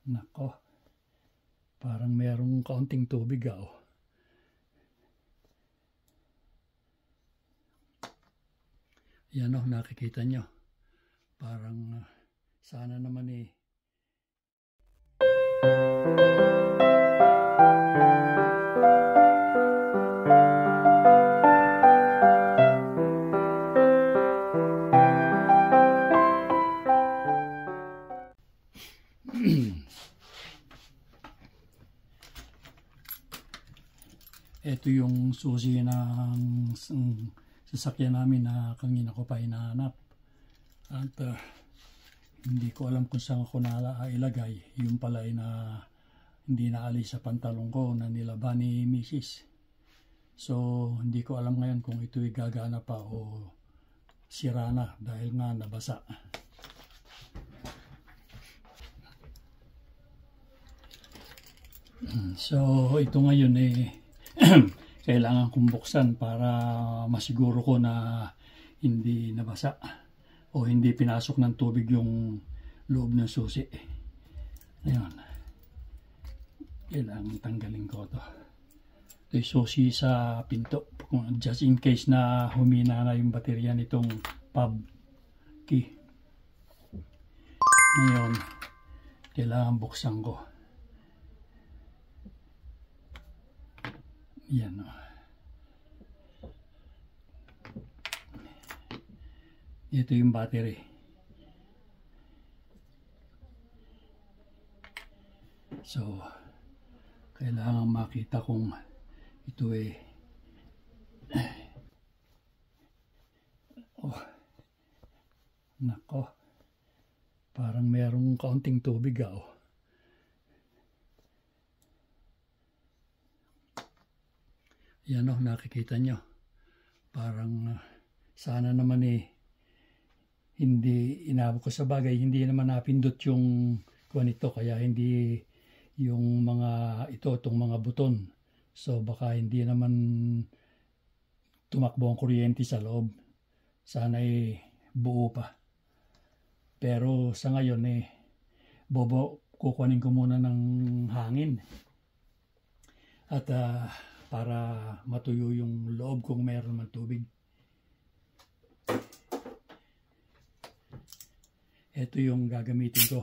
Nako, parang merong kaunting tubig ah. Oh. Yan oh, nakikita nyo. Parang sana naman eh. Ito yung susi ng sasakyan namin na kanina ko pa hinahanap. At hindi ko alam kung saan ko ilagay. Yung pala ay na hindi naalis sa pantalon ko na nilaban ni Mrs. So hindi ko alam ngayon kung ito'y gagana pa o sira na dahil nga nabasa. So ito ngayon eh kailangan kong buksan para masiguro ko na hindi nabasa o hindi pinasok ng tubig yung loob ng susi. Ayun. Kailangan tanggalin ko to. Ito yung susi sa pinto. Just in case na humina na yung baterya nitong pub key. Ngayon, kailangan buksan ko. Yan o. Ito yung battery. So, kailangan makita kung ito eh. Oh. Nako. Parang merong kaunting tubig ah. Oh. Yan o, nakikita nyo. Parang sana naman eh hindi inabot ko sa bagay, hindi naman napindot yung kuwan ito, kaya hindi yung mga itong mga buton. So baka hindi naman tumakbo ang kuryente sa loob. Sana eh buo pa. Pero sa ngayon eh kukunin ko muna ng hangin. At para matuyo yung loob kung meron man tubig. Ito yung gagamitin ko.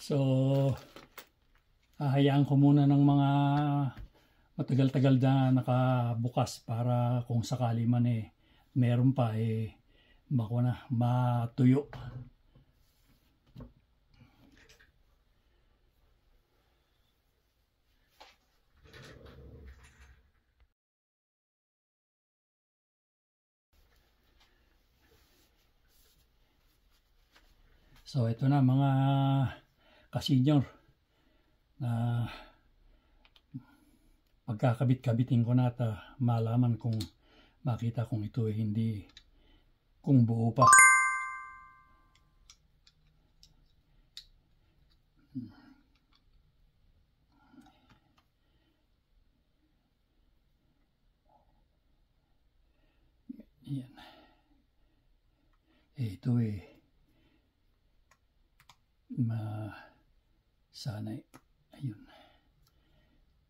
So, hahayaan ko muna ng mga matagal-tagal na nakabukas para kung sakali man eh meron pa eh matuyo. So, ito na mga kasenyor na pagkakabit-kabitin ko na at malaman kung makita kung ito ay hindi kung buo pa. Yan. Ito eh sana ayun.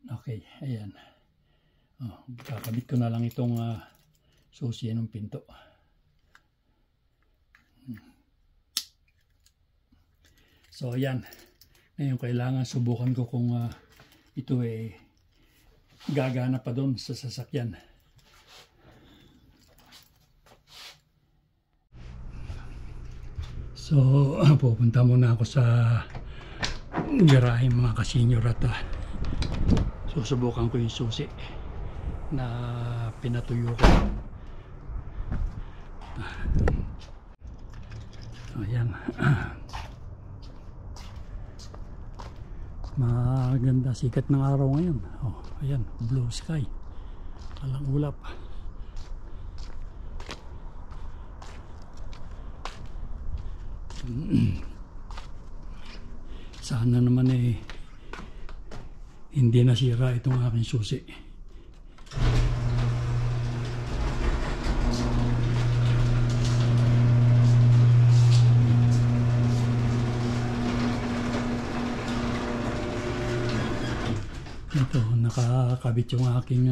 Okay, ayan. Oh, kakabit ko na lang itong susi ng pinto. So ayan. Ngayon kailangan subukan ko kung ito eh gagana pa doon sa sasakyan. So pupunta muna ako sa garahe mga kasenyor at susubukan ko yung susi na pinatuyo ko. Ayan. Maganda sikat ng araw ngayon. Oh, ayan, blue sky. Walang ulap. Sana naman hindi nasira itong aking susi. Ito, nakakabit yung aking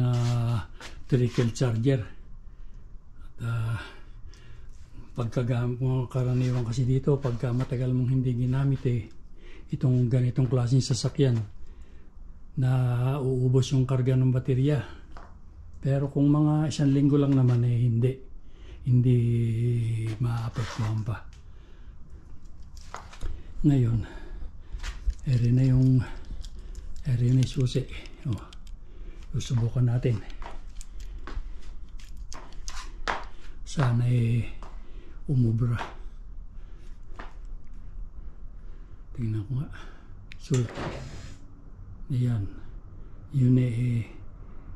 trickle charger. At karaniwan kasi dito, pagka matagal mong hindi ginamit itong ganitong klaseng sasakyan, na uubos yung karga ng baterya. Pero kung mga 1 linggo lang naman hindi maapektuhan pa. Ngayon, eri na yung susi. Susubukan natin. Sana umubra. Tingnan ko nga. So, ayan. Yun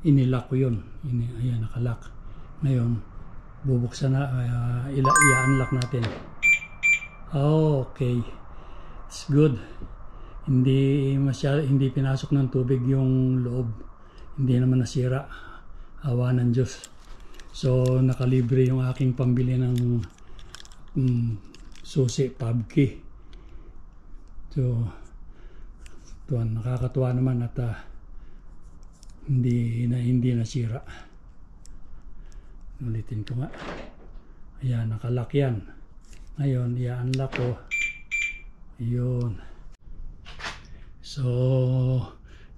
inilak ko yun. Ayan, nakalak. Ngayon, bubuksan na, i-unlock natin. Okay. It's good. Hindi pinasok ng tubig yung loob. Hindi naman nasira. Awa ng Diyos. So, nakalibre yung aking pambili ng susi, pubkey. So, nakakatuwa naman at hindi nasira. Ulitin ko nga. Ayan, nakalock yan. Ngayon, i-unlock ko. Yun. So,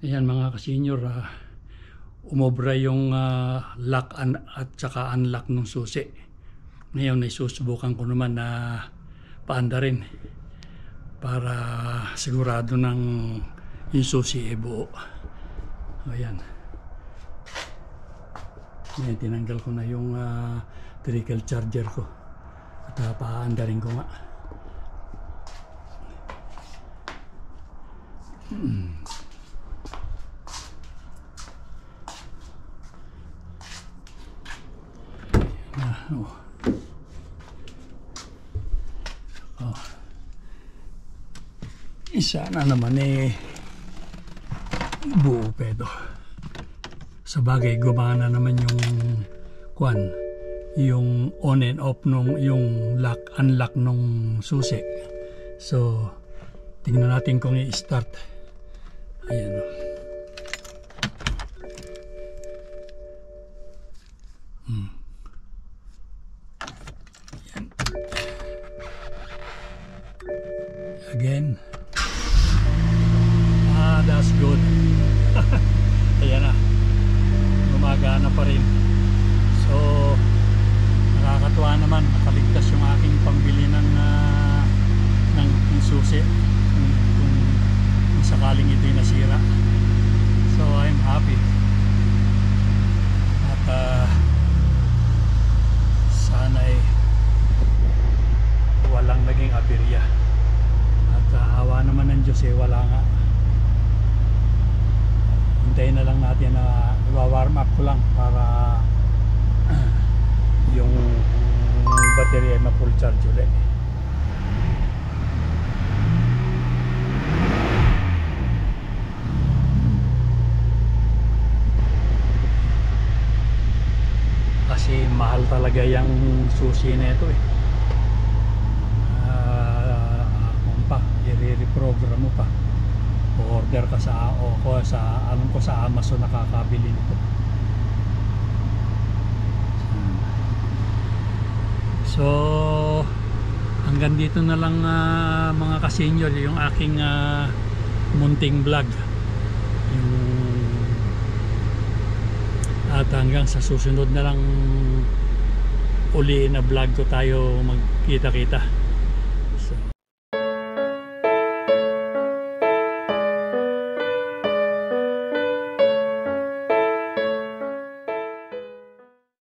ayan mga ka-senior, umobra yung lock at saka unlock ng susi. Ngayon, isusubukan ko naman na paanda rin para sigurado ng yung susi buo. Ayan. Ngayon, tinanggal ko na yung trickle charger ko at paanda rin ko nga. Sana naman buo pedo. Sa bagay, gumana naman yung on and off yung lock, unlock nung susi. So, tingnan natin kung i-start. Ayan. Ayan. Again. That's good. Ayan na. Gumagana pa rin. So, nakakatuwa naman. Nakaligtas yung aking pambili ng susi. Kung sakaling ito'y nasira. So, I'm happy. At sana'y walang naging aberya. At awa naman ng Diyos wala nga. Hintayin na lang natin na i-warm up ko lang para yung battery ay ma-full charge ulit. Kasi mahal talaga yung susi na ito kung pa, i-reprogram mo pa. Order ka alam ko sa Amazon nakakabili nito. So hanggang dito na lang mga ka-senior yung aking munting vlog. At hanggang sa susunod na lang uli na vlog ko tayo magkita-kita.